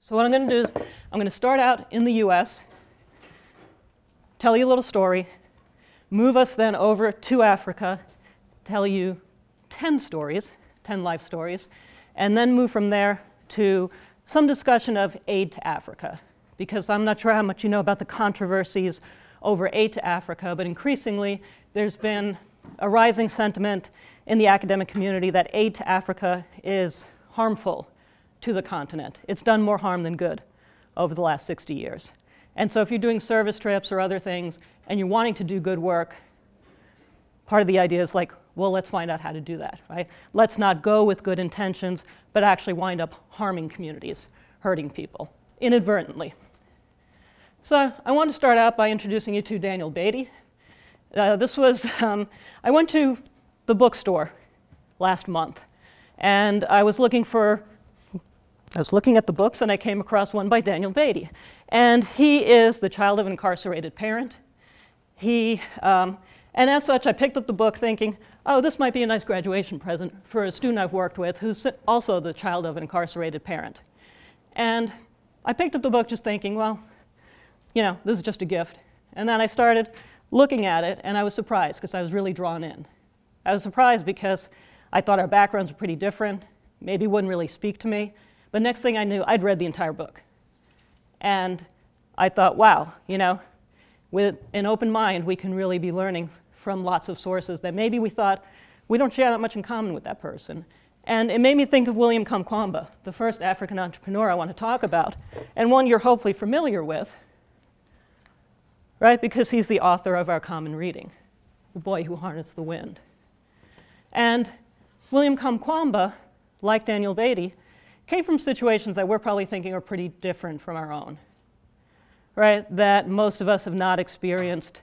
So what I'm going to do is I'm going to start out in the US, tell you a little story, move us then over to Africa, tell you 10 stories, 10 life stories, and then move from there to some discussion of aid to Africa. Because I'm not sure how much you know about the controversies over aid to Africa, but increasingly there's been a rising sentiment in the academic community that aid to Africa is harmful to the continent. It's done more harm than good over the last 60 years. And so if you're doing service trips or other things and you're wanting to do good work, part of the idea is like, well, let's find out how to do that, right? Let's not go with good intentions, but actually wind up harming communities, hurting people, inadvertently. So I want to start out by introducing you to Daniel Beatty. I went to the bookstore last month, and I was looking at the books, and I came across one by Daniel Beatty. And he is the child of an incarcerated parent. And as such, I picked up the book thinking, oh, this might be a nice graduation present for a student I've worked with who's also the child of an incarcerated parent. And I picked up the book just thinking, well, you know, this is just a gift. And then I started looking at it, and I was surprised because I was really drawn in. I was surprised because I thought our backgrounds were pretty different, maybe wouldn't really speak to me. But next thing I knew, I'd read the entire book. And I thought, wow, you know, with an open mind, we can really be learning from lots of sources that maybe we thought we don't share that much in common with that person. And it made me think of William Kamkwamba, the first African entrepreneur I want to talk about, and one you're hopefully familiar with, right? Because he's the author of our common reading, The Boy Who Harnessed the Wind. And William Kamkwamba, like Daniel Beatty, came from situations that we're probably thinking are pretty different from our own, right? That most of us have not experienced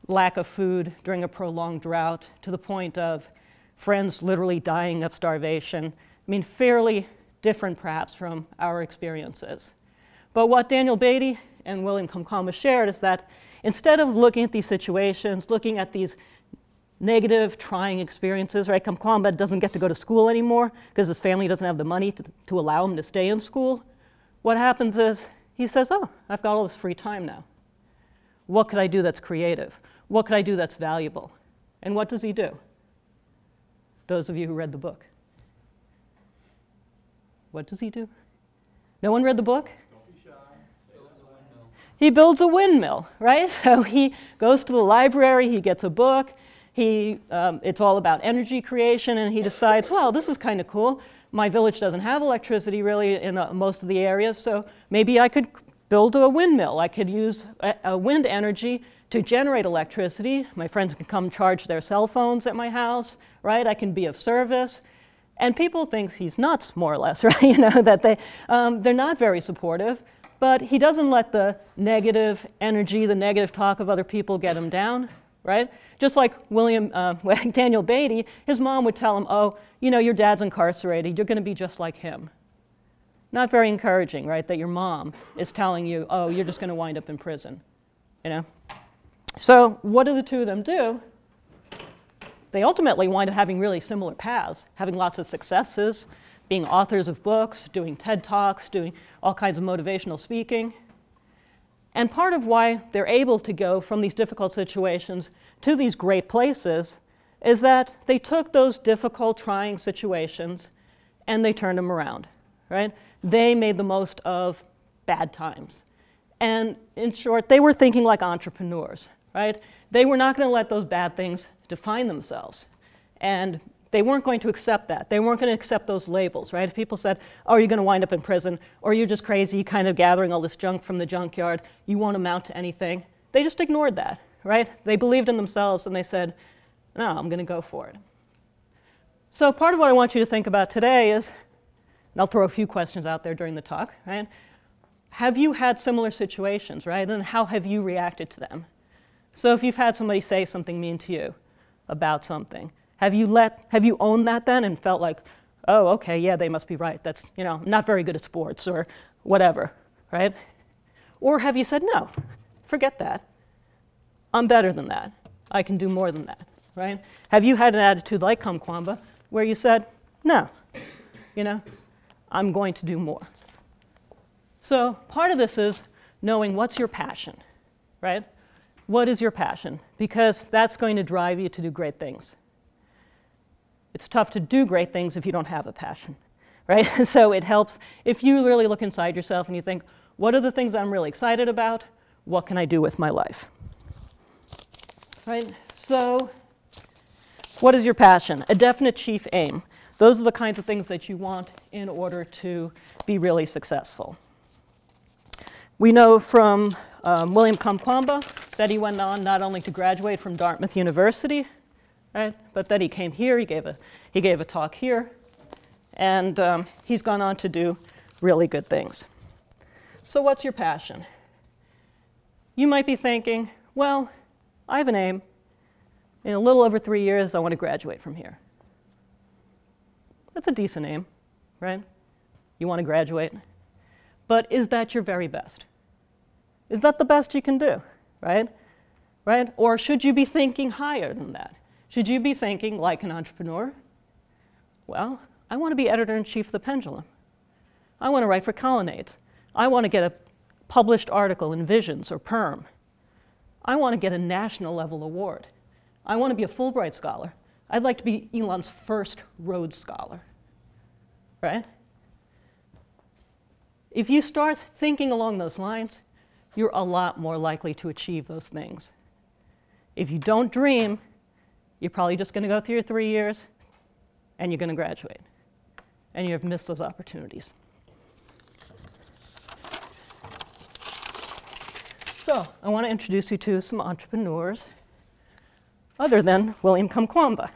lack of food during a prolonged drought to the point of friends literally dying of starvation. I mean, fairly different perhaps from our experiences. But what Daniel Beatty and William Kamkwamba shared is that instead of looking at these situations, looking at these negative, trying experiences, right? Kamkwamba doesn't get to go to school anymore because his family doesn't have the money to allow him to stay in school. What happens is he says, oh, I've got all this free time now. What could I do that's creative? What could I do that's valuable? And what does he do? Those of you who read the book. What does he do? No one read the book? Don't be shy. He builds a windmill, right? So he goes to the library, he gets a book, it's all about energy creation, and he decides, well, this is kind of cool. My village doesn't have electricity really in most of the areas, so maybe I could build a windmill. I could use wind energy to generate electricity. My friends can come charge their cell phones at my house, right? I can be of service. And people think he's nuts, more or less, right? You know, that they're not very supportive, but he doesn't let the negative energy, the negative talk of other people get him down, right? Just like Daniel Beatty, his mom would tell him, oh, you know, your dad's incarcerated, you're going to be just like him. Not very encouraging, right, that your mom is telling you, oh, you're just going to wind up in prison, you know? So what do the two of them do? They ultimately wind up having really similar paths, having lots of successes, being authors of books, doing TED Talks, doing all kinds of motivational speaking. And part of why they're able to go from these difficult situations to these great places is that they took those difficult, trying situations and they turned them around, right? They made the most of bad times. And in short, they were thinking like entrepreneurs, right? They were not going to let those bad things define themselves. And they weren't going to accept that. They weren't going to accept those labels, right? If people said, oh, you're going to wind up in prison, or you're just crazy, kind of gathering all this junk from the junkyard, you won't amount to anything, they just ignored that, right? They believed in themselves and they said, no, I'm going to go for it. So part of what I want you to think about today is, and I'll throw a few questions out there during the talk, right? Have you had similar situations, right? And how have you reacted to them? So if you've had somebody say something mean to you about something, have you owned that then and felt like, oh, okay, yeah, they must be right. That's, you know, I'm not very good at sports or whatever, right? Or have you said, no, forget that. I'm better than that. I can do more than that, right? Have you had an attitude like Kamkwamba where you said, no, you know, I'm going to do more. So part of this is knowing what's your passion, right? What is your passion? Because that's going to drive you to do great things. It's tough to do great things if you don't have a passion, right? So it helps if you really look inside yourself and you think, what are the things I'm really excited about? What can I do with my life? Right? So what is your passion? A definite chief aim. Those are the kinds of things that you want in order to be really successful. We know from William Kamkwamba that he went on not only to graduate from Dartmouth University, right, but that he came here, he gave a talk here, and he's gone on to do really good things. So what's your passion? You might be thinking, well, I have an aim. In a little over 3 years, I want to graduate from here. That's a decent aim, right? You want to graduate. But is that your very best? Is that the best you can do, right? Right? Or should you be thinking higher than that? Should you be thinking like an entrepreneur? Well, I want to be editor-in-chief of The Pendulum. I want to write for Colonnades. I want to get a published article in Visions or Perm. I want to get a national level award. I want to be a Fulbright scholar. I'd like to be Elon's first Rhodes Scholar, right? If you start thinking along those lines, you're a lot more likely to achieve those things. If you don't dream, you're probably just going to go through your 3 years, and you're going to graduate. And you have missed those opportunities. So I want to introduce you to some entrepreneurs other than William Kamkwamba.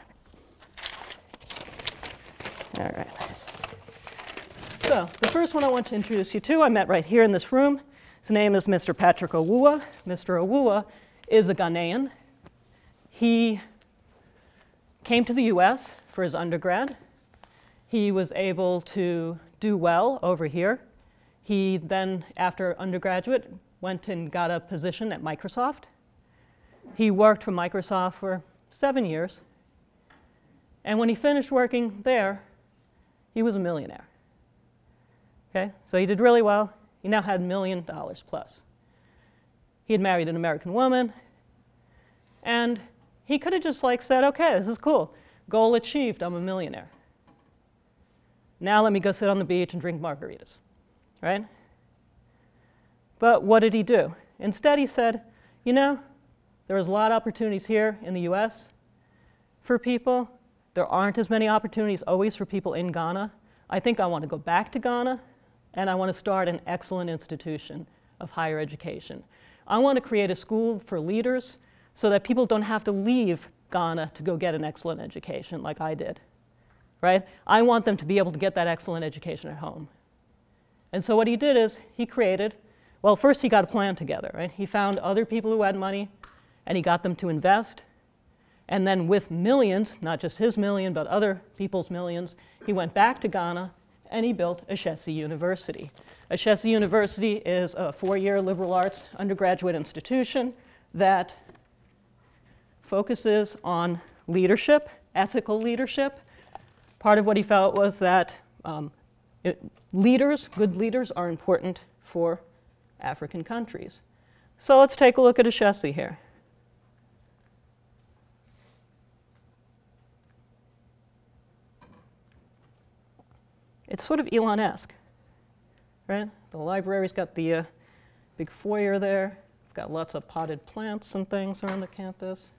All right. So the first one I want to introduce you to, I met right here in this room. His name is Mr. Patrick Owuwa. Mr. Owuwa is a Ghanaian. He came to the US for his undergrad. He was able to do well over here. He then, after undergraduate, went and got a position at Microsoft. He worked for Microsoft for 7 years. And when he finished working there, he was a millionaire. Okay? So he did really well. He now had $1 million plus. He had married an American woman. And he could have just like said, OK, this is cool. Goal achieved. I'm a millionaire. Now let me go sit on the beach and drink margaritas. Right? But what did he do? Instead, he said, you know, there's a lot of opportunities here in the US for people. There aren't as many opportunities always for people in Ghana. I think I want to go back to Ghana, and I want to start an excellent institution of higher education. I want to create a school for leaders so that people don't have to leave Ghana to go get an excellent education like I did. Right? I want them to be able to get that excellent education at home. And so what he did is he created, well, first he got a plan together. Right? He found other people who had money, and he got them to invest. And then with millions, not just his million, but other people's millions, he went back to Ghana, and he built Ashesi University. Ashesi University is a 4-year liberal arts undergraduate institution that focuses on leadership, ethical leadership. Part of what he felt was that good leaders are important for African countries. So let's take a look at Ashesi here. It's sort of Elon-esque, right? The library's got the big foyer there. We've got lots of potted plants and things around the campus.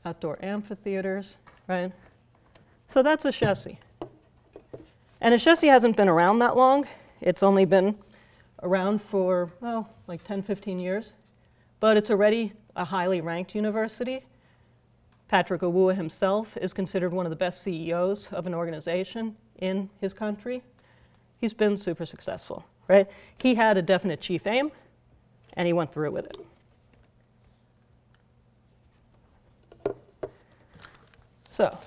Outdoor amphitheaters, right? So that's Ashesi. And Ashesi hasn't been around that long. It's only been around for, well, like 10, 15 years. But it's already a highly ranked university. Patrick Owuwa himself is considered one of the best CEOs of an organization in his country. He's been super successful, right? He had a definite chief aim, and he went through with it. So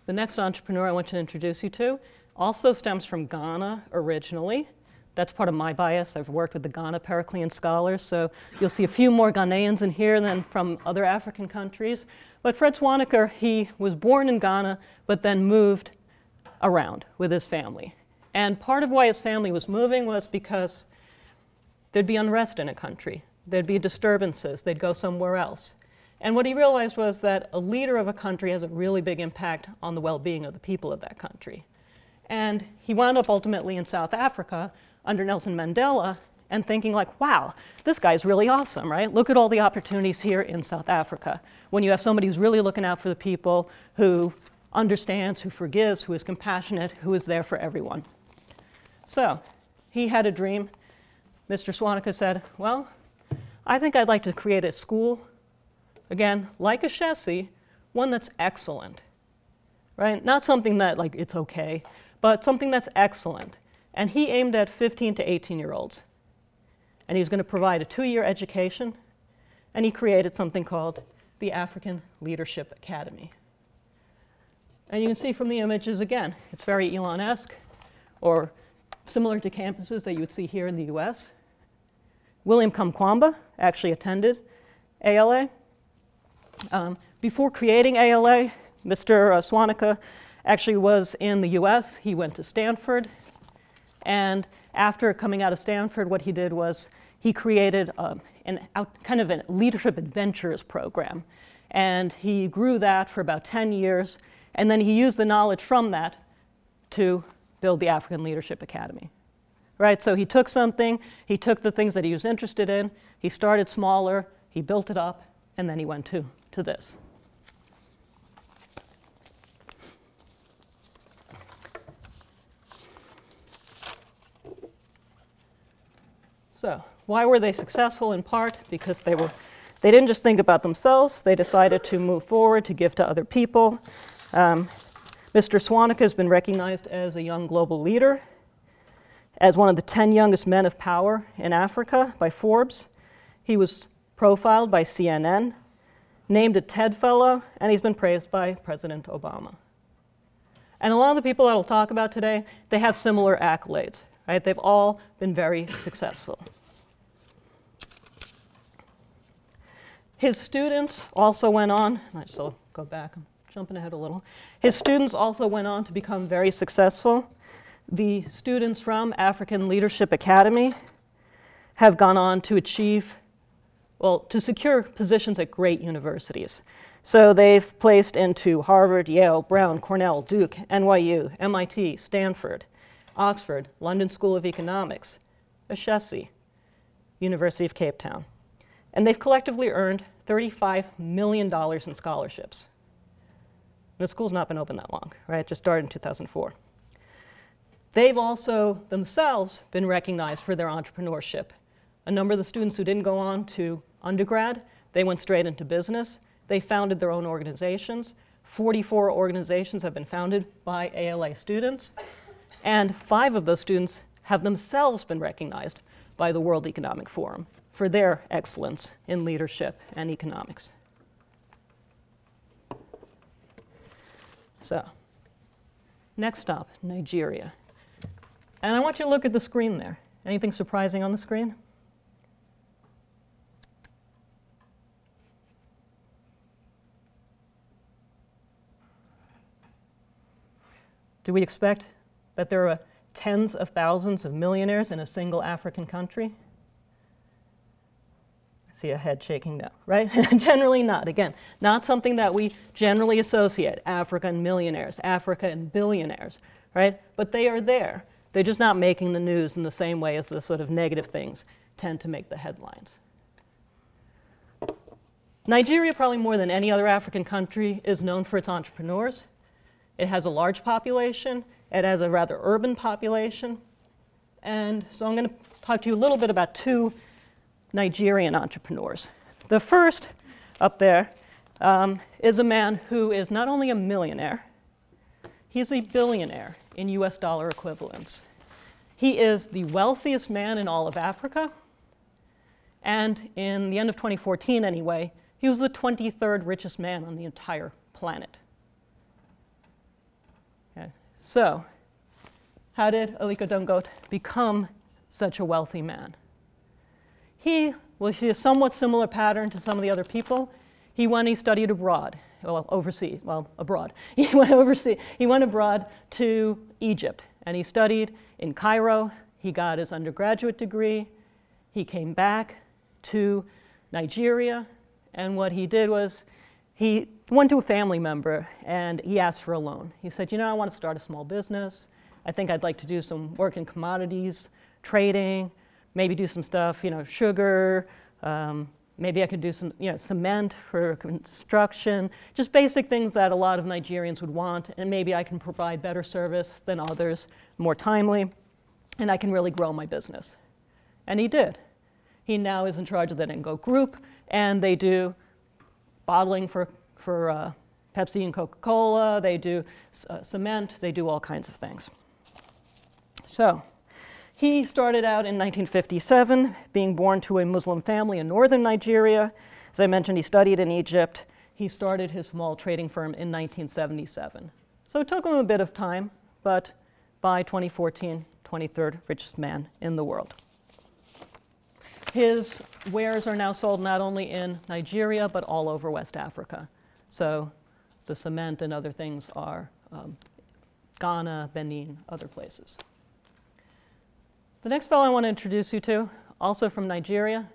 the next entrepreneur I want to introduce you to also stems from Ghana originally. That's part of my bias. I've worked with the Ghana Periclean scholars, so you'll see a few more Ghanaians in here than from other African countries. But Fred Swaniker, he was born in Ghana, but then moved around with his family. And part of why his family was moving was because there'd be unrest in a country. There'd be disturbances. They'd go somewhere else. And what he realized was that a leader of a country has a really big impact on the well-being of the people of that country. And he wound up ultimately in South Africa under Nelson Mandela and thinking like, wow, this guy's really awesome, right? Look at all the opportunities here in South Africa when you have somebody who's really looking out for the people, who understands, who forgives, who is compassionate, who is there for everyone. So he had a dream. Mr. Swanica said, well, I think I'd like to create a school, again, like a Shesi, one that's excellent, right? Not something that, like, it's okay, but something that's excellent. And he aimed at 15 to 18-year-olds. And he was going to provide a 2-year education, and he created something called the African Leadership Academy. And you can see from the images, again, it's very Elon-esque, or similar to campuses that you would see here in the US. William Kamkwamba actually attended ALA. Before creating ALA, Mr. Swanica actually was in the US. He went to Stanford. And after coming out of Stanford, what he did was he created kind of a leadership adventures program. And he grew that for about 10 years. And then he used the knowledge from that to build the African Leadership Academy. Right? So he took something, he took the things that he was interested in, he started smaller, he built it up, and then he went to this. So why were they successful? In part because they didn't just think about themselves, they decided to move forward, to give to other people. Mr. Swanica has been recognized as a young global leader, as one of the 10 youngest men of power in Africa by Forbes. He was profiled by CNN, named a TED Fellow, and he's been praised by President Obama. And a lot of the people that I'll talk about today, they have similar accolades, right? They've all been very successful. His students also went on, I just will go back, I'm jumping ahead a little. His students also went on to become very successful. The students from African Leadership Academy have gone on to achieve, well, to secure positions at great universities. So they've placed into Harvard, Yale, Brown, Cornell, Duke, NYU, MIT, Stanford, Oxford, London School of Economics, Ashesi, University of Cape Town. And they've collectively earned $35 million in scholarships. The school's not been open that long, right? It just started in 2004. They've also themselves been recognized for their entrepreneurship. A number of the students who didn't go on to undergrad, they went straight into business. They founded their own organizations. 44 organizations have been founded by ALA students. And 5 of those students have themselves been recognized by the World Economic Forum for their excellence in leadership and economics. So, next stop, Nigeria. And I want you to look at the screen there. Anything surprising on the screen? Do we expect that there are tens of thousands of millionaires in a single African country? I see a head shaking no, right? Generally not. Again, not something that we generally associate, Africa and millionaires, Africa and billionaires, right? But they are there. They're just not making the news in the same way as the sort of negative things tend to make the headlines. Nigeria, probably more than any other African country, is known for its entrepreneurs. It has a large population. It has a rather urban population. And so I'm going to talk to you a little bit about 2 Nigerian entrepreneurs. The first up there is a man who is not only a millionaire, he's a billionaire in US dollar equivalents. He is the wealthiest man in all of Africa. And in the end of 2014 anyway, he was the 23rd richest man on the entire planet. Okay. So, how did Aliko Dangote become such a wealthy man? He will see a somewhat similar pattern to some of the other people. He went and he studied abroad. Well, overseas, well, abroad. He went abroad to Egypt And he studied in Cairo. He got his undergraduate degree. He came back to Nigeria. And what he did was he went to a family member and he asked for a loan. He said, you know, I want to start a small business. I think I'd like to do some work in commodities, trading, maybe do some stuff, you know, sugar, maybe I could do some, you know, cement for construction, just basic things that a lot of Nigerians would want, and maybe I can provide better service than others, more timely, and I can really grow my business. And he did. He now is in charge of the Nengo Group, and they do bottling for Pepsi and Coca-Cola, they do cement, they do all kinds of things. So he started out in 1957, being born to a Muslim family in northern Nigeria. As I mentioned, he studied in Egypt. He started his small trading firm in 1977. So it took him a bit of time, but by 2014, 23rd richest man in the world. His wares are now sold not only in Nigeria, but all over West Africa. So the cement and other things are Ghana, Benin, other places. The next fellow I want to introduce you to, also from Nigeria,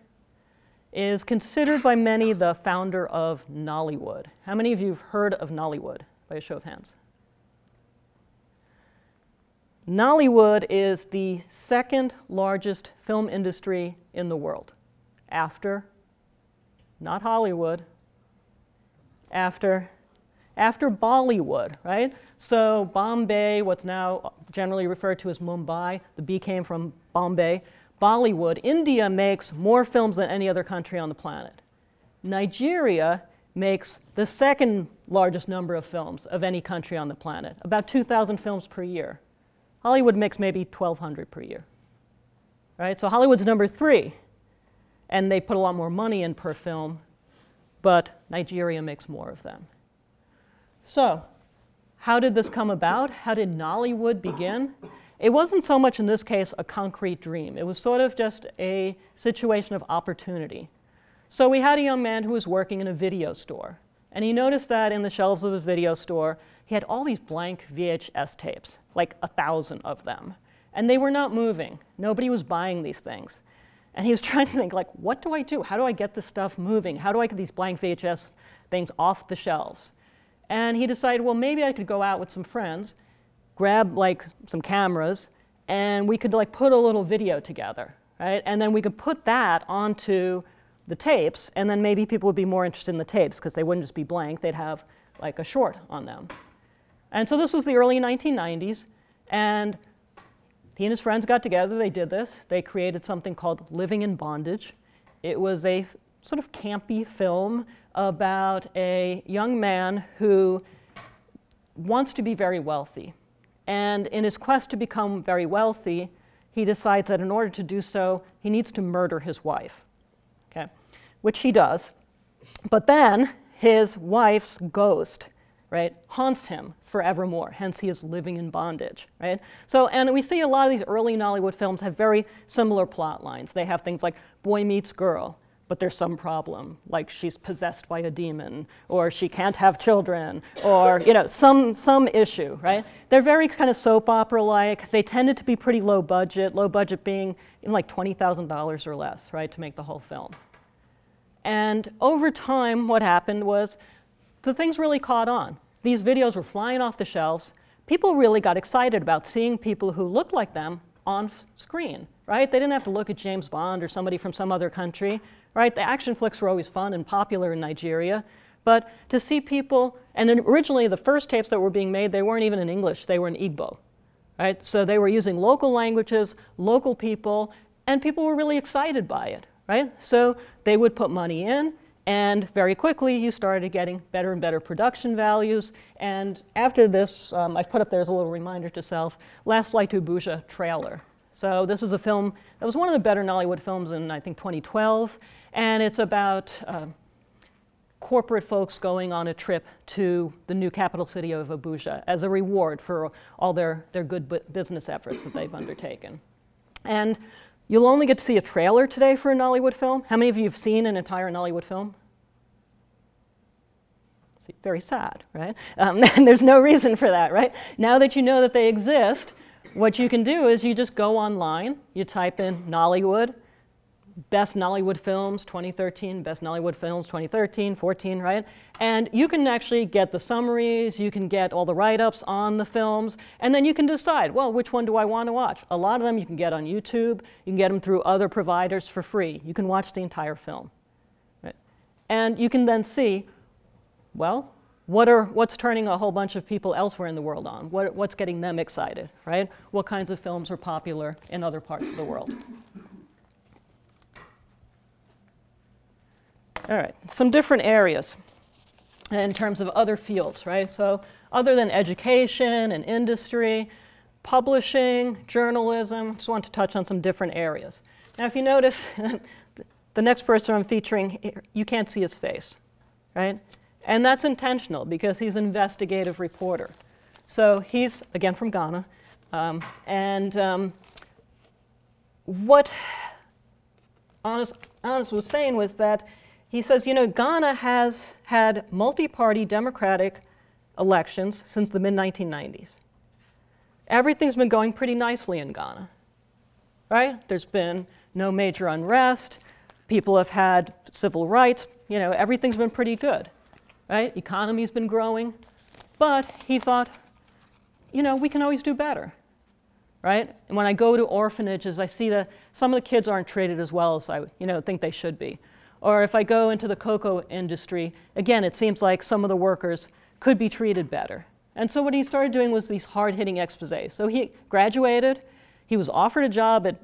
is considered by many the founder of Nollywood. How many of you have heard of Nollywood, by a show of hands? Nollywood is the second largest film industry in the world, after, not Hollywood, after Bollywood, right? So Bombay, what's now generally referred to as Mumbai, the B came from Bombay. Bollywood, India makes more films than any other country on the planet. Nigeria makes the second largest number of films of any country on the planet, about 2,000 films per year. Hollywood makes maybe 1,200 per year, right? So Hollywood's number 3, and they put a lot more money in per film, but Nigeria makes more of them. So how did this come about? How did Nollywood begin? It wasn't so much in this case a concrete dream. It was sort of just a situation of opportunity. So we had a young man who was working in a video store, and he noticed that in the shelves of his video store, he had all these blank VHS tapes, like 1,000 of them. And they were not moving. Nobody was buying these things. And he was trying to think, like, what do I do? How do I get this stuff moving? How do I get these blank VHS things off the shelves? And he decided, well, maybe I could go out with some friends, grab like some cameras, and we could like put a little video together, right? And then we could put that onto the tapes, and then maybe people would be more interested in the tapes because they wouldn't just be blank, they'd have like a short on them. And so this was the early 1990s, and he and his friends got together, they did this. They created something called Living in Bondage. It was a sort of campy film about a young man who wants to be very wealthy. And in his quest to become very wealthy, he decides that in order to do so, he needs to murder his wife, okay? Which he does. But then his wife's ghost, right, haunts him forevermore. Hence, he is living in bondage, right? So, and we see a lot of these early Nollywood films have very similar plot lines. They have things like boy meets girl, but there's some problem, like she's possessed by a demon, or she can't have children, or you know, some issue, right? They're very kind of soap opera-like. They tended to be pretty low budget being like $20,000 or less, right, to make the whole film. And over time, what happened was the things really caught on. These videos were flying off the shelves. People really got excited about seeing people who looked like them on screen, right? They didn't have to look at James Bond or somebody from some other country, right? The action flicks were always fun and popular in Nigeria. But to see people, and then originally the first tapes that were being made, they weren't even in English, they were in Igbo, right? So they were using local languages, local people, and people were really excited by it, right? So they would put money in, and very quickly you started getting better and better production values. And after this, I've put up there as a little reminder to self, Last Flight to Abuja trailer. So this is a film that was one of the better Nollywood films in, I think, 2012. And it's about corporate folks going on a trip to the new capital city of Abuja as a reward for all their good business efforts that they've undertaken. And you'll only get to see a trailer today for a Nollywood film. How many of you have seen an entire Nollywood film? Very sad, right? And there's no reason for that, right? Now that you know that they exist, what you can do is you just go online, you type in Nollywood, best Nollywood films 2013, best Nollywood films 2013, 14, right? And you can actually get the summaries, you can get all the write-ups on the films, and then you can decide, well, which one do I want to watch? A lot of them you can get on YouTube, you can get them through other providers for free. You can watch the entire film, right? And you can then see, well, what's turning a whole bunch of people elsewhere in the world on? What's getting them excited, right? What kinds of films are popular in other parts of the world? All right, some different areas in terms of other fields, right? So other than education and industry, publishing, journalism, just want to touch on some different areas. Now, if you notice, the next person I'm featuring, you can't see his face, right? And that's intentional because he's an investigative reporter. So he's, again, from Ghana. What Honest was saying was that he says, you know, Ghana has had multi-party democratic elections since the mid-1990s. Everything's been going pretty nicely in Ghana, right? There's been no major unrest. People have had civil rights. You know, everything's been pretty good, right? Economy's been growing. But he thought, you know, we can always do better, right? And when I go to orphanages, I see that some of the kids aren't treated as well as I, think they should be. Or if I go into the cocoa industry, again, it seems like some of the workers could be treated better. And so what he started doing was these hard-hitting exposés. So he graduated, he was offered a job at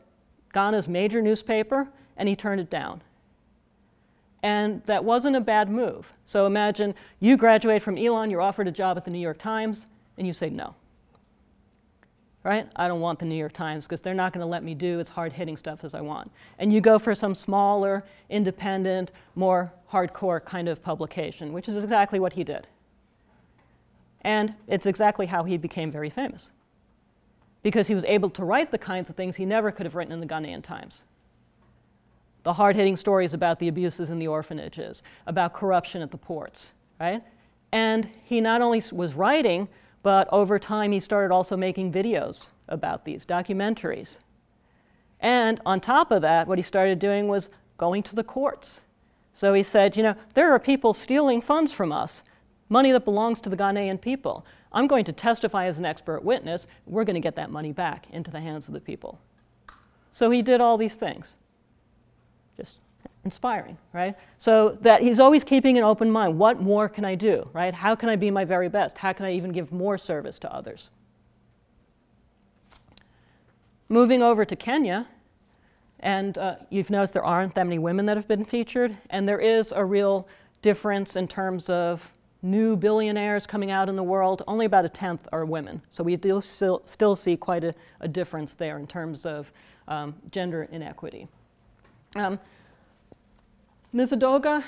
Ghana's major newspaper, and he turned it down. And that wasn't a bad move. So imagine you graduate from Elon, you're offered a job at the New York Times, and you say no. Right? I don't want the New York Times because they're not going to let me do as hard-hitting stuff as I want. And you go for some smaller, independent, more hardcore kind of publication, which is exactly what he did. And it's exactly how he became very famous, because he was able to write the kinds of things he never could have written in the Ghanaian Times. The hard-hitting stories about the abuses in the orphanages, about corruption at the ports, right? And he not only was writing, but over time, he started also making videos about these, documentaries. And on top of that, what he started doing was going to the courts. So he said, you know, there are people stealing funds from us, money that belongs to the Ghanaian people. I'm going to testify as an expert witness. We're going to get that money back into the hands of the people. So he did all these things. Just inspiring, right? So that he's always keeping an open mind. What more can I do, right? How can I be my very best? How can I even give more service to others? Moving over to Kenya, and you've noticed there aren't that many women that have been featured, and there is a real difference in terms of new billionaires coming out in the world. Only about 1/10 are women. So we do still see quite a difference there in terms of gender inequity. Ms. Adoga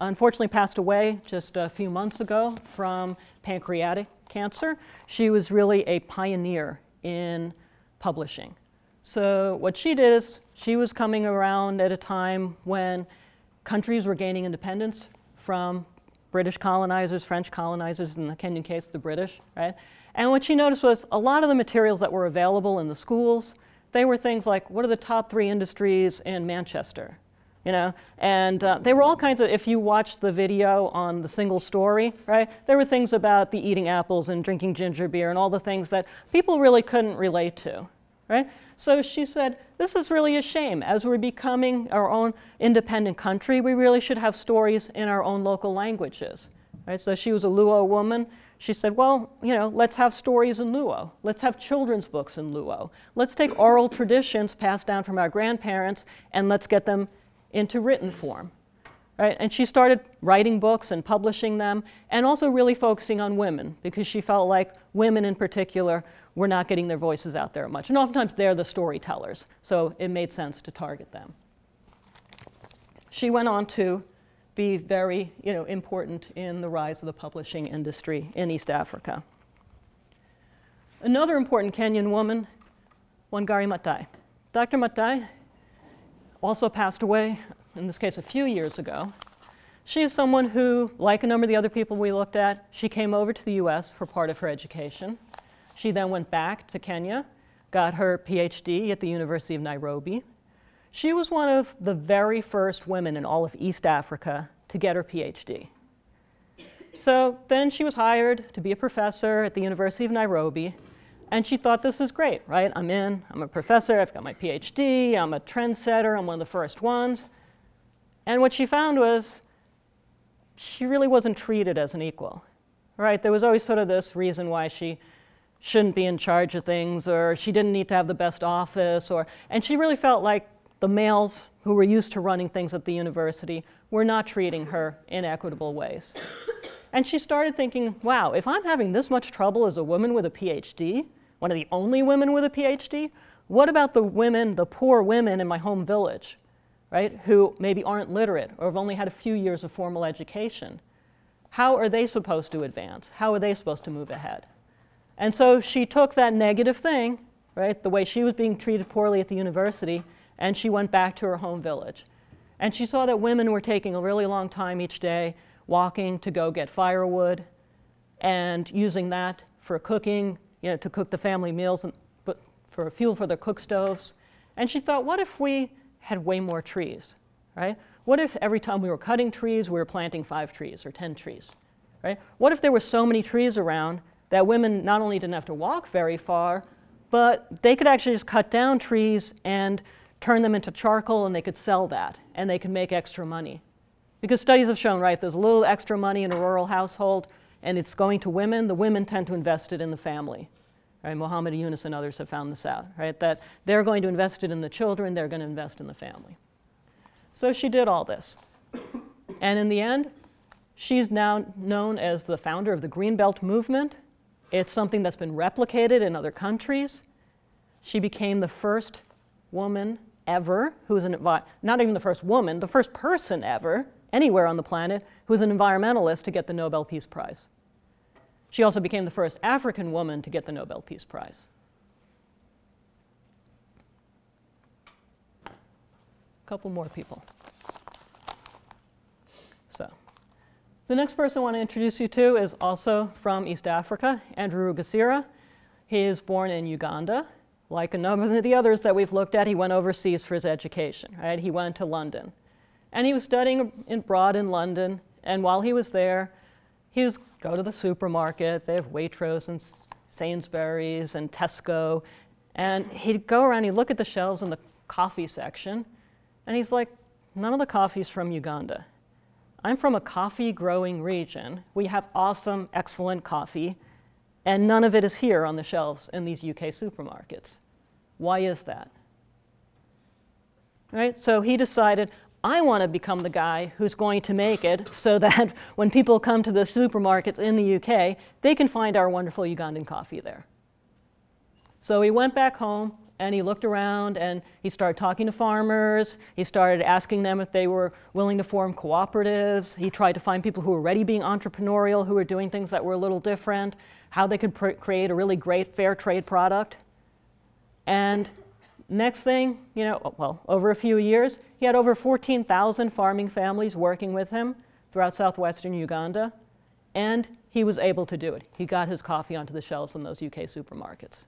unfortunately passed away just a few months ago from pancreatic cancer. She was really a pioneer in publishing. So what she did is she was coming around at a time when countries were gaining independence from British colonizers, French colonizers, in the Kenyan case, the British, right? And what she noticed was a lot of the materials that were available in the schools, they were things like, what are the top 3 industries in Manchester? You know, and they were all kinds of, if you watch the video on the single story, right, there were things about the eating apples and drinking ginger beer and all the things that people really couldn't relate to, right? So she said, this is really a shame. As we're becoming our own independent country, we really should have stories in our own local languages, right? So she was a Luo woman. She said, well, you know, let's have stories in Luo. Let's have children's books in Luo. Let's take oral traditions passed down from our grandparents and let's get them into written form, right? And she started writing books and publishing them, and also really focusing on women, because she felt like women in particular were not getting their voices out there much. And oftentimes they're the storytellers, so it made sense to target them. She went on to be very, important in the rise of the publishing industry in East Africa. Another important Kenyan woman, Wangari Maathai. Dr. Maathai also passed away, in this case a few years ago. She is someone who, like a number of the other people we looked at, she came over to the US for part of her education. She then went back to Kenya got her PhD at the University of Nairobi. She was one of the very first women in all of East Africa to get her PhD. So then she was hired to be a professor at the University of Nairobi, and she thought, this is great, right? I'm a professor, I've got my PhD, I'm a trendsetter, I'm one of the first ones. And what she found was she really wasn't treated as an equal, right? There was always sort of this reason why she shouldn't be in charge of things, or she didn't need to have the best office, and she really felt like the males who were used to running things at the university were not treating her in equitable ways. And she started thinking, wow, if I'm having this much trouble as a woman with a PhD, one of the only women with a PhD, what about the women, the poor women in my home village, right, who maybe aren't literate or have only had a few years of formal education? How are they supposed to advance? How are they supposed to move ahead? And so she took that negative thing, right, the way she was being treated poorly at the university, and she went back to her home village. And she saw that women were taking a really long time each day walking to go get firewood and using that for cooking, to cook the family meals and for fuel for their cook stoves. And she thought, what if we had way more trees, right? What if every time we were cutting trees, we were planting 5 trees or 10 trees, right? What if there were so many trees around that women not only didn't have to walk very far, but they could actually just cut down trees and turn them into charcoal, and they could sell that, and they could make extra money. Because studies have shown, right, if there's a little extra money in a rural household and it's going to women, the women tend to invest it in the family. Right? Mohammed Yunus and others have found this out, right? That they're going to invest it in the children, they're going to invest in the family. So she did all this. And in the end, she's now known as the founder of the Greenbelt movement. It's something that's been replicated in other countries. She became the first woman ever who was not even the first woman, the first person ever, anywhere on the planet, who was an environmentalist to get the Nobel Peace Prize. She also became the first African woman to get the Nobel Peace Prize. A couple more people. So, the next person I want to introduce you to is also from East Africa, Andrew Rugasira. He is born in Uganda. Like a number of the others that we've looked at, he went overseas for his education, right? He went to London. And he was studying abroad in London, and while he was there, he would go to the supermarket. They have Waitrose and Sainsbury's and Tesco, and he'd go around, he'd look at the shelves in the coffee section, and he's like, none of the coffee's from Uganda. I'm from a coffee-growing region. We have awesome, excellent coffee, and none of it is here on the shelves in these UK supermarkets. Why is that? Right? So he decided, I want to become the guy who's going to make it so that when people come to the supermarkets in the UK, they can find our wonderful Ugandan coffee there. So he went back home and he looked around and he started talking to farmers. He started asking them if they were willing to form cooperatives. He tried to find people who were already being entrepreneurial, who were doing things that were a little different, how they could create a really great fair trade product. And next thing, over a few years, he had over 14,000 farming families working with him throughout southwestern Uganda, and he was able to do it. He got his coffee onto the shelves in those UK supermarkets.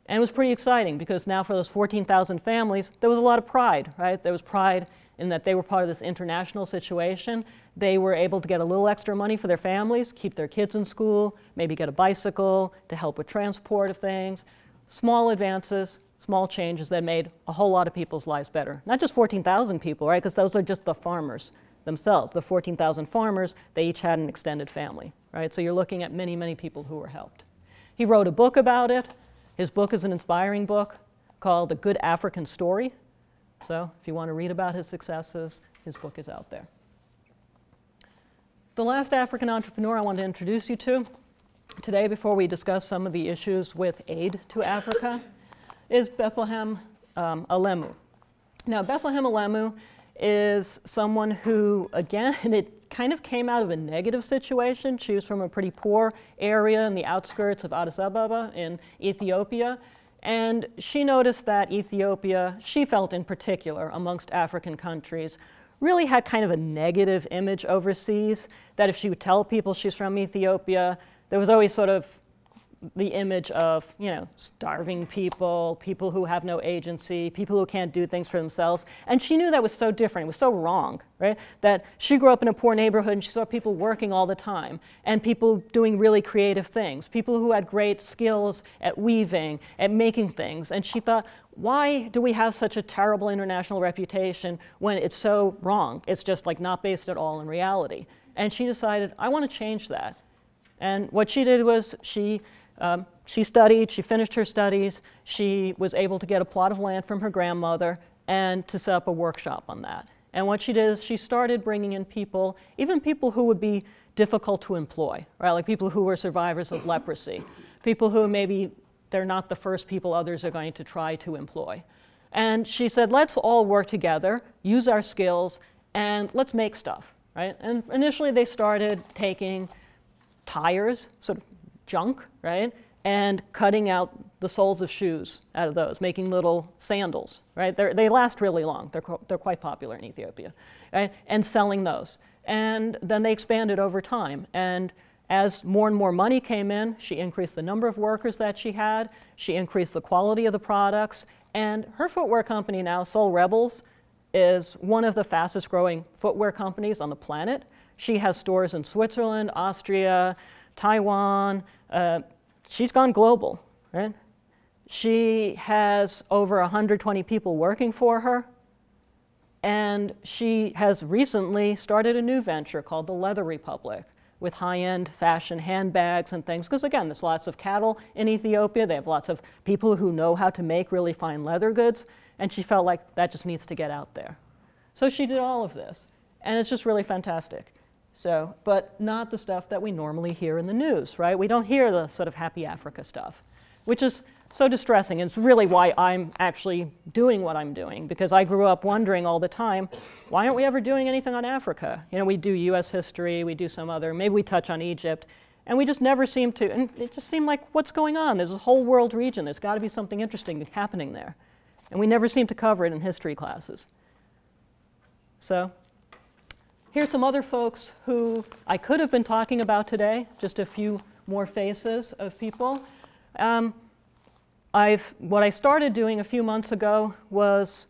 And it was pretty exciting because now for those 14,000 families, there was a lot of pride, right? There was pride in that they were part of this international situation. They were able to get a little extra money for their families, keep their kids in school, maybe get a bicycle to help with transport of things. Small advances, small changes that made a whole lot of people's lives better. Not just 14,000 people, right? Because those are just the farmers themselves. The 14,000 farmers, they each had an extended family, right? So you're looking at many, many people who were helped. He wrote a book about it. His book is an inspiring book called A Good African Story. So if you want to read about his successes, his book is out there. The last African entrepreneur I want to introduce you to today, before we discuss some of the issues with aid to Africa, is Bethlehem Alemu. Now, Bethlehem Alemu is someone who, again, it kind of came out of a negative situation. She was from a pretty poor area in the outskirts of Addis Ababa in Ethiopia. And she noticed that Ethiopia, she felt in particular, amongst African countries, really had kind of a negative image overseas, that if she would tell people she's from Ethiopia, there was always sort of the image of, starving people, people who have no agency, people who can't do things for themselves. And she knew that was so different, it was so wrong, right? That she grew up in a poor neighborhood and she saw people working all the time and people doing really creative things, people who had great skills at weaving, at making things. And she thought, why do we have such a terrible international reputation when it's so wrong? It's just like not based at all in reality. And she decided, I want to change that. And what she did was she studied, she finished her studies, she was able to get a plot of land from her grandmother and to set up a workshop on that. And what she did is she started bringing in people, even people who would be difficult to employ, right? Like people who were survivors of leprosy, people who maybe they're not the first people others are going to try to employ. And she said, let's all work together, use our skills, and let's make stuff, right? And initially they started taking tires, sort of junk, right? And cutting out the soles of shoes out of those, making little sandals, right? They last really long. They're quite popular in Ethiopia, right? And selling those. And then they expanded over time. And as more and more money came in, she increased the number of workers that she had. She increased the quality of the products. And her footwear company now, Soul Rebels, is one of the fastest growing footwear companies on the planet. She has stores in Switzerland, Austria, Taiwan. She's gone global, right? She has over 120 people working for her. And she has recently started a new venture called the Leather Republic with high-end fashion handbags and things. Because again, there's lots of cattle in Ethiopia. They have lots of people who know how to make really fine leather goods. And she felt like that just needs to get out there. So she did all of this. And it's just really fantastic. So, but not the stuff that we normally hear in the news, right? We don't hear the sort of happy Africa stuff, which is so distressing. And it's really why I'm actually doing what I'm doing, because I grew up wondering all the time, why aren't we ever doing anything on Africa? We do US history, we do some other, maybe we touch on Egypt, and we just never seem to, and it just seemed like, what's going on? There's a whole world region, there's got to be something interesting happening there. And we never seem to cover it in history classes. So, here's some other folks who I could have been talking about today, just a few more faces of people. What I started doing a few months ago was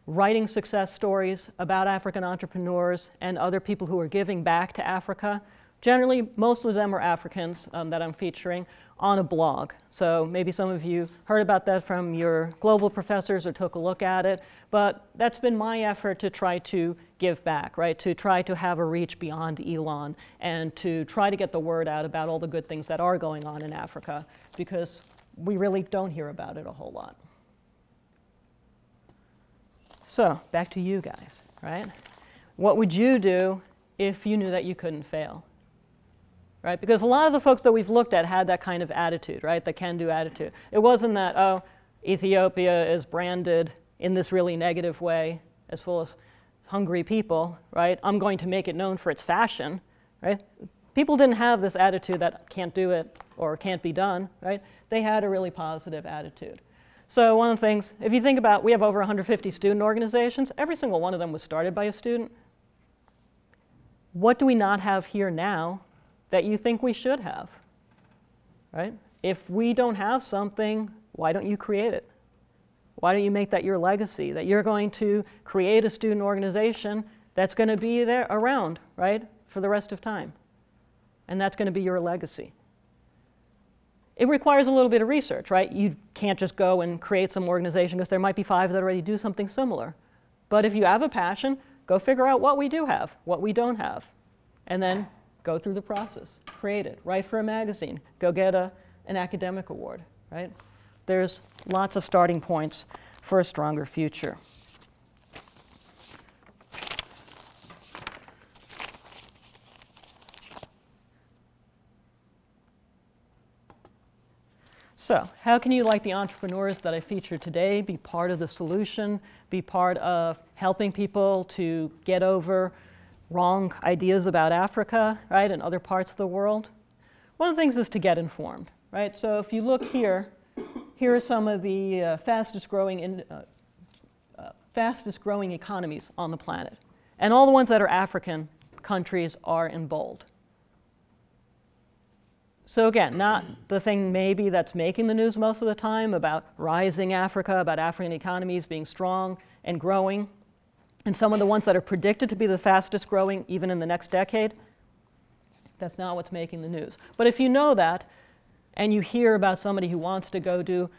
writing success stories about African entrepreneurs and other people who are giving back to Africa. Generally, most of them are Africans that I'm featuring on a blog. So maybe some of you heard about that from your global professors or took a look at it. But that's been my effort to try to give back, right? To try to have a reach beyond Elon and to try to get the word out about all the good things that are going on in Africa, because we really don't hear about it a whole lot. So back to you guys, right? What would you do if you knew that you couldn't fail? Right? Because a lot of the folks that we've looked at had that kind of attitude, right? The can-do attitude. It wasn't that, oh, Ethiopia is branded in this really negative way, as full of hungry people, right? I'm going to make it known for its fashion, right? People didn't have this attitude that can't do it or can't be done, right? They had a really positive attitude. So one of the things, if you think about, we have over 150 student organizations. Every single one of them was started by a student. What do we not have here now that you think we should have, right? If we don't have something, why don't you create it? Why don't you make that your legacy, that you're going to create a student organization that's going to be there around, right, for the rest of time? And that's going to be your legacy. It requires a little bit of research, right? You can't just go and create some organization because there might be 5 that already do something similar. But if you have a passion, go figure out what we do have, what we don't have, and then go through the process, create it, write for a magazine, go get an academic award, right? There's lots of starting points for a stronger future. So how can you, like the entrepreneurs that I featured today, be part of the solution, be part of helping people to get over wrong ideas about Africa, right, and other parts of the world? One of the things is to get informed, right? So if you look here, here are some of the fastest growing economies on the planet. And all the ones that are African countries are in bold. So again, not the thing maybe that's making the news most of the time about rising Africa, about African economies being strong and growing, and some of the ones that are predicted to be the fastest growing even in the next decade. That's not what's making the news. But if you know that, and you hear about somebody who wants to go do,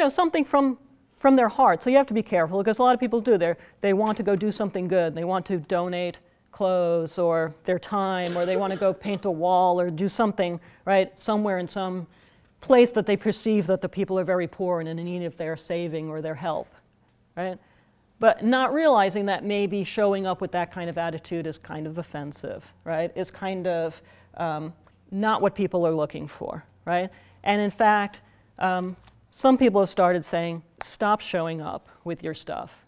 something from their heart, so you have to be careful, because a lot of people do. They want to go do something good. They want to donate clothes or their time, or they want to go paint a wall or do something, right, somewhere in some place that they perceive that the people are very poor and in need of their saving or their help, right? But not realizing that maybe showing up with that kind of attitude is kind of offensive, right? Is kind of not what people are looking for, right? And in fact, some people have started saying, stop showing up with your stuff,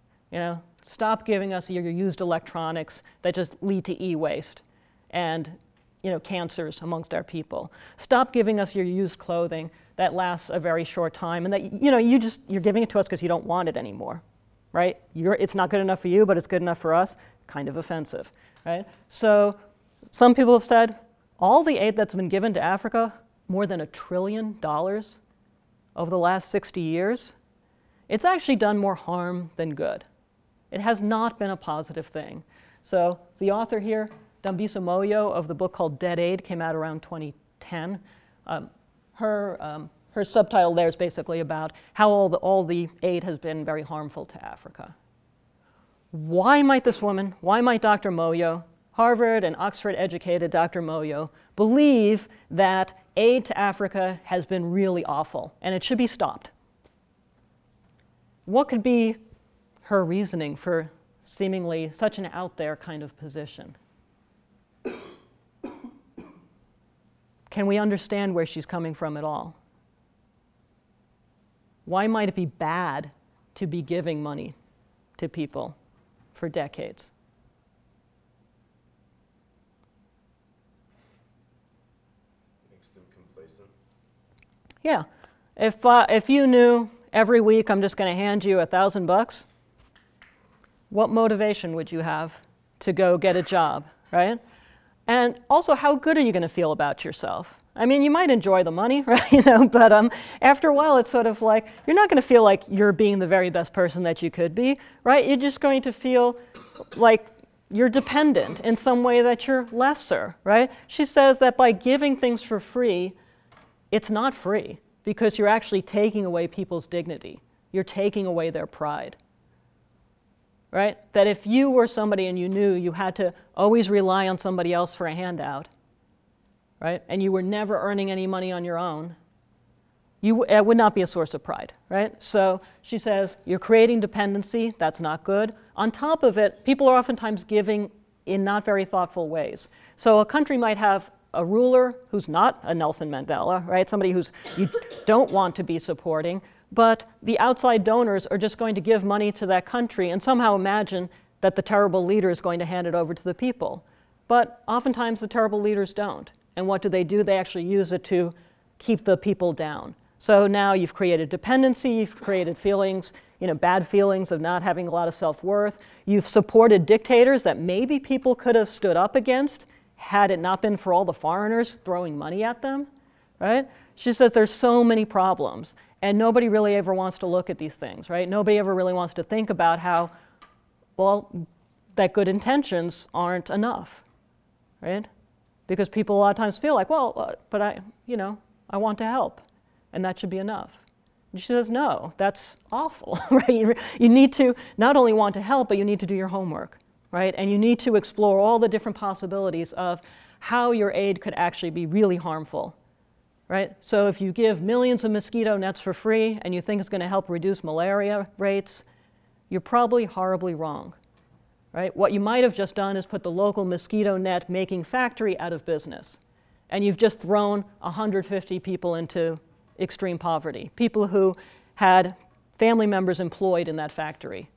Stop giving us your used electronics that just lead to e-waste and cancers amongst our people. Stop giving us your used clothing that lasts a very short time and that you're giving it to us because you don't want it anymore, right? It's not good enough for you, but it's good enough for us. Kind of offensive, right? So some people have said all the aid that's been given to Africa, more than $1 trillion over the last 60 years, it's actually done more harm than good. It has not been a positive thing. So the author here, Dambisa Moyo, of the book called Dead Aid, came out around 2010. Her subtitle there is basically about how all the aid has been very harmful to Africa. Why might this woman, why might Dr. Moyo, Harvard and Oxford educated Dr. Moyo, believe that aid to Africa has been really awful and it should be stopped? What could be her reasoning for seemingly such an out there kind of position? Can we understand where she's coming from at all? Why might it be bad to be giving money to people for decades? Makes them complacent. Yeah. If you knew every week I'm just going to hand you $1,000, what motivation would you have to go get a job, right? And also, how good are you going to feel about yourself? I mean, you might enjoy the money, right? But after a while, it's sort of like you're not going to feel like you're being the very best person that you could be, right? You're just going to feel like you're dependent in some way that you're lesser, right? She says that by giving things for free, it's not free because you're actually taking away people's dignity. You're taking away their pride. Right? That if you were somebody and you knew you had to always rely on somebody else for a handout, right? And you were never earning any money on your own, it would not be a source of pride, right? So she says, you're creating dependency, that's not good. On top of it, people are oftentimes giving in not very thoughtful ways. So a country might have a ruler who's not a Nelson Mandela, right? Somebody who's you don't want to be supporting, but the outside donors are just going to give money to that country and somehow imagine that the terrible leader is going to hand it over to the people. But oftentimes the terrible leaders don't. And what do? They actually use it to keep the people down. So now you've created dependency, you've created feelings, bad feelings of not having a lot of self-worth. You've supported dictators that maybe people could have stood up against had it not been for all the foreigners throwing money at them, right? She says there's so many problems. And nobody really ever wants to look at these things, right? Nobody ever really wants to think about how, well, that good intentions aren't enough, right? Because people a lot of times feel like, well, but I want to help, and that should be enough. And she says, no, that's awful, right? You need to not only want to help, but you need to do your homework, right? And you need to explore all the different possibilities of how your aid could actually be really harmful. Right? So if you give millions of mosquito nets for free and you think it's going to help reduce malaria rates, you're probably horribly wrong. Right? What you might have just done is put the local mosquito net making factory out of business. And you've just thrown 150 people into extreme poverty, people who had family members employed in that factory.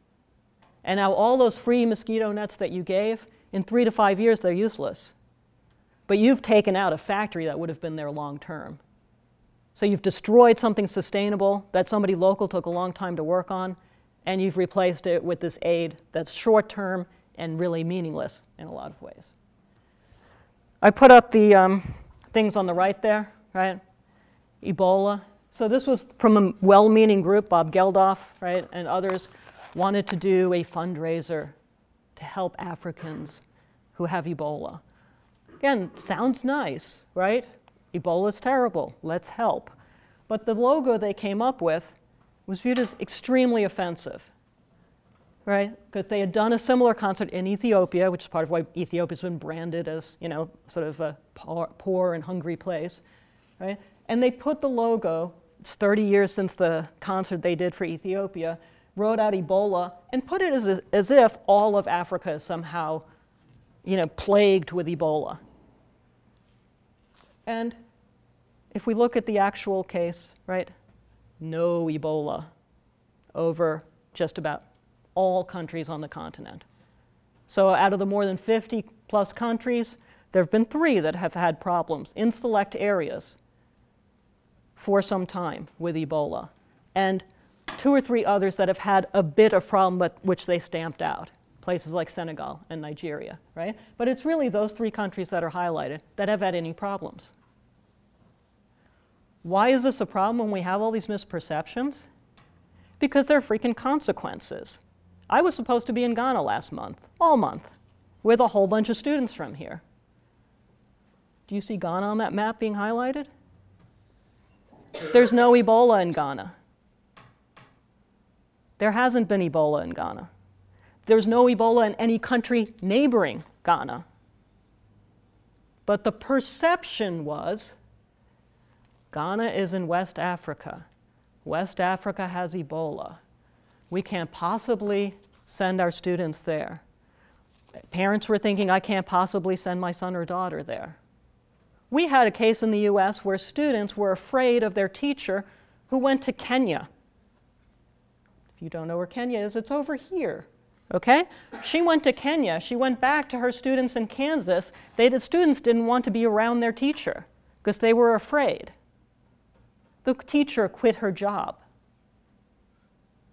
And now all those free mosquito nets that you gave, in 3 to 5 years, they're useless. But you've taken out a factory that would have been there long term. So you've destroyed something sustainable that somebody local took a long time to work on, and you've replaced it with this aid that's short term and really meaningless in a lot of ways. I put up the things on the right there. right? Ebola. So this was from a well-meaning group, Bob Geldof, right, and others wanted to do a fundraiser to help Africans who have Ebola. Again, sounds nice, right? Ebola's terrible, let's help. But the logo they came up with was viewed as extremely offensive, right? Because they had done a similar concert in Ethiopia, which is part of why Ethiopia's been branded as, you know, sort of a poor and hungry place, right? And they put the logo, it's 30 years since the concert they did for Ethiopia, wrote out Ebola and put it as if all of Africa is somehow, you know, plagued with Ebola. And if we look at the actual case, right, no Ebola over just about all countries on the continent. So out of the more than 50 plus countries, there have been 3 that have had problems in select areas for some time with Ebola, and 2 or 3 others that have had a bit of problem but which they stamped out, places like Senegal and Nigeria, right? But it's really those 3 countries that are highlighted that have had any problems. Why is this a problem when we have all these misperceptions? Because there are freaking consequences. I was supposed to be in Ghana last month, all month, with a whole bunch of students from here. Do you see Ghana on that map being highlighted? There's no Ebola in Ghana. There hasn't been Ebola in Ghana. There's no Ebola in any country neighboring Ghana. But the perception was, Ghana is in West Africa. West Africa has Ebola. We can't possibly send our students there. Parents were thinking, I can't possibly send my son or daughter there. We had a case in the US where students were afraid of their teacher who went to Kenya. If you don't know where Kenya is, it's over here, okay? She went to Kenya. She went back to her students in Kansas. The students didn't want to be around their teacher because they were afraid. The teacher quit her job.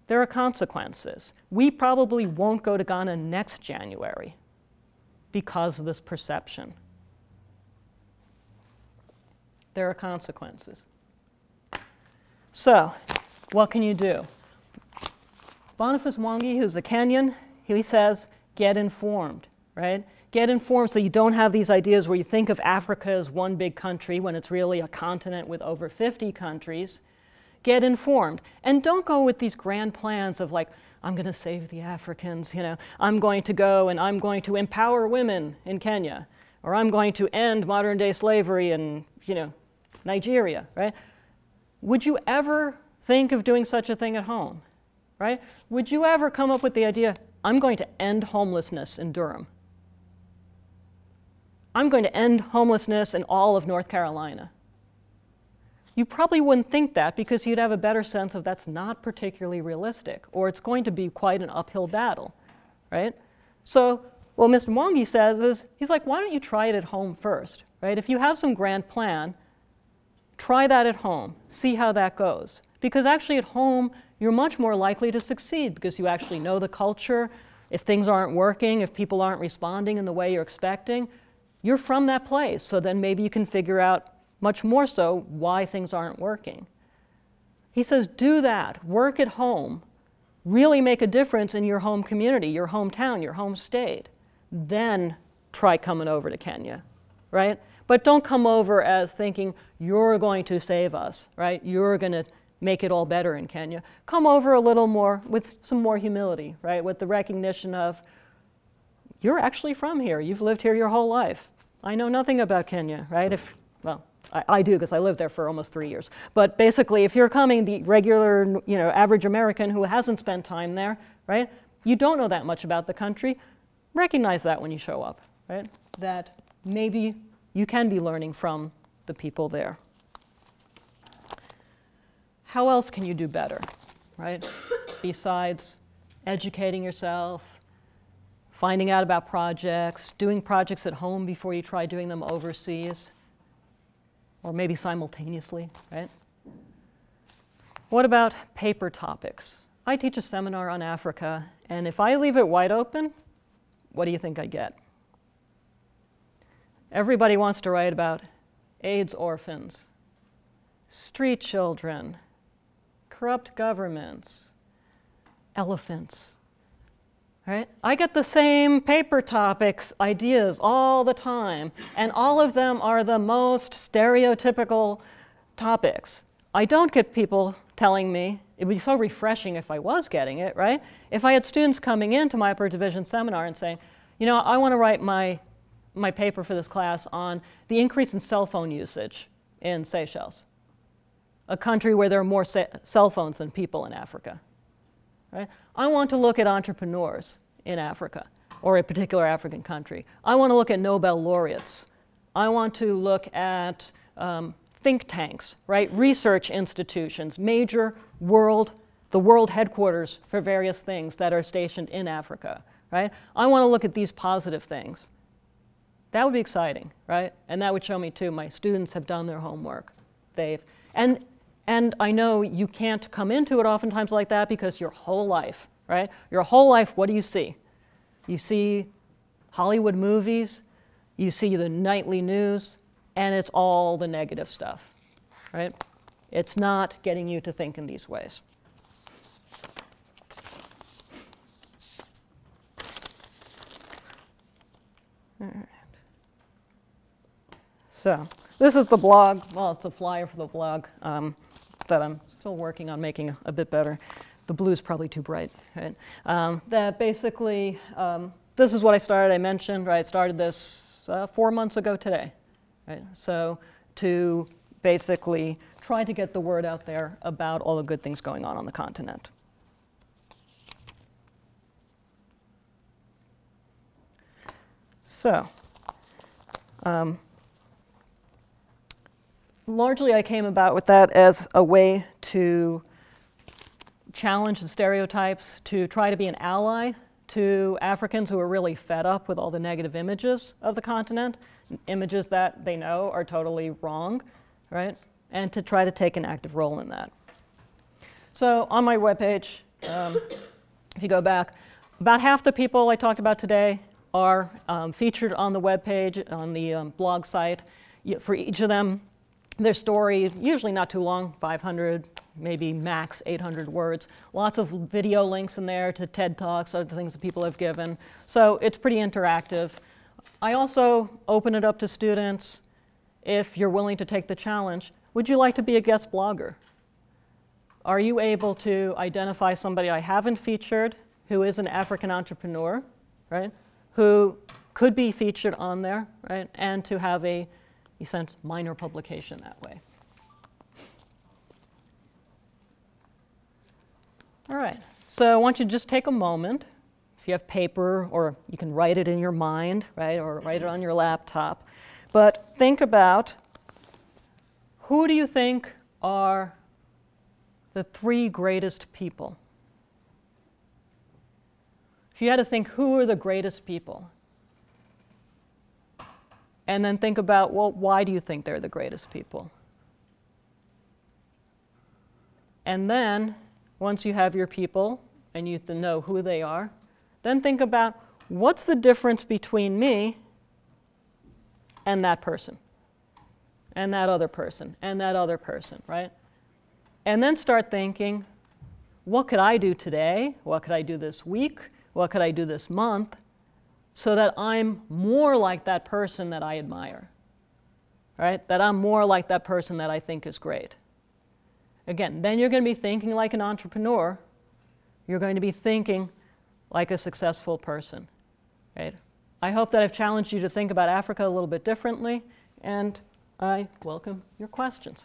There are consequences. We probably won't go to Ghana next January because of this perception. There are consequences. So, what can you do? Boniface Mwangi, who's a Kenyan, he says, get informed, right? Get informed so you don't have these ideas where you think of Africa as one big country when it's really a continent with over 50 countries. Get informed. And don't go with these grand plans of like, I'm going to save the Africans, you know, I'm going to go and I'm going to empower women in Kenya, or I'm going to end modern day slavery in, you know, Nigeria, right? Would you ever think of doing such a thing at home, right? Would you ever come up with the idea, I'm going to end homelessness in Durham? I'm going to end homelessness in all of North Carolina. You probably wouldn't think that because you'd have a better sense of that's not particularly realistic, or it's going to be quite an uphill battle, right? So what Mr. Mwangi says is, he's like, why don't you try it at home first, right? If you have some grand plan, try that at home, see how that goes. Because actually at home, you're much more likely to succeed because you actually know the culture. If things aren't working, if people aren't responding in the way you're expecting, you're from that place. So then maybe you can figure out much more so why things aren't working. He says, do that, work at home, really make a difference in your home community, your hometown, your home state. Then try coming over to Kenya, right? But don't come over as thinking you're going to save us, right? You're going to make it all better in Kenya. Come over a little more with some more humility, right? With the recognition of, you're actually from here. You've lived here your whole life. I know nothing about Kenya, right? Well, I do because I lived there for almost 3 years. But basically, if you're coming, the regular, you know, average American who hasn't spent time there, right? You don't know that much about the country. Recognize that when you show up, right? That maybe you can be learning from the people there. How else can you do better, right? Besides educating yourself, finding out about projects, doing projects at home before you try doing them overseas, or maybe simultaneously, right? What about paper topics? I teach a seminar on Africa, and if I leave it wide open, what do you think I get? Everybody wants to write about AIDS orphans, street children, corrupt governments, elephants, right? I get the same paper topics, ideas all the time, and all of them are the most stereotypical topics. I don't get people telling me, it would be so refreshing if I was getting it, right? If I had students coming into my upper division seminar and saying, you know, I want to write my paper for this class on the increase in cell phone usage in Seychelles, a country where there are more cell phones than people in Africa, right? I want to look at entrepreneurs in Africa or a particular African country. I want to look at Nobel laureates. I want to look at think tanks, right? Research institutions, major the world headquarters for various things that are stationed in Africa, right? I want to look at these positive things. That would be exciting, right? And that would show me too, my students have done their homework. And I know you can't come into it oftentimes like that because your whole life, right? Your whole life, what do you see? You see Hollywood movies, you see the nightly news, and it's all the negative stuff, right? It's not getting you to think in these ways. All right. So this is the blog. Well, it's a flyer for the blog that I'm still working on making a bit better. The blue is probably too bright, right? That basically, this is what I started. I mentioned, right? I started this 4 months ago today, right? So to basically try to get the word out there about all the good things going on the continent. So, largely I came about with that as a way to challenge the stereotypes, to try to be an ally to Africans who are really fed up with all the negative images of the continent, images that they know are totally wrong, right? And to try to take an active role in that. So on my webpage, if you go back, about half the people I talked about today are featured on the webpage, on the blog site. For each of them, their story, usually not too long, 500, maybe max 800 words. Lots of video links in there to TED Talks, other things that people have given. So it's pretty interactive. I also open it up to students. If you're willing to take the challenge, would you like to be a guest blogger? Are you able to identify somebody I haven't featured who is an African entrepreneur, right? Who could be featured on there, right? And to have a minor publication that way. All right, so I want you to just take a moment. If you have paper, or you can write it in your mind, right? Or write it on your laptop. But think about, who do you think are the 3 greatest people? If you had to think, who are the greatest people? And then think about, well, why do you think they're the greatest people? And then, once you have your people and you know who they are, then think about, what's the difference between me and that person, and that other person, and that other person, right? And then start thinking, what could I do today? What could I do this week? What could I do this month? So that I'm more like that person that I admire, right? That I'm more like that person that I think is great. Again, then you're going to be thinking like an entrepreneur. You're going to be thinking like a successful person, right? I hope that I've challenged you to think about Africa a little bit differently, and I welcome your questions.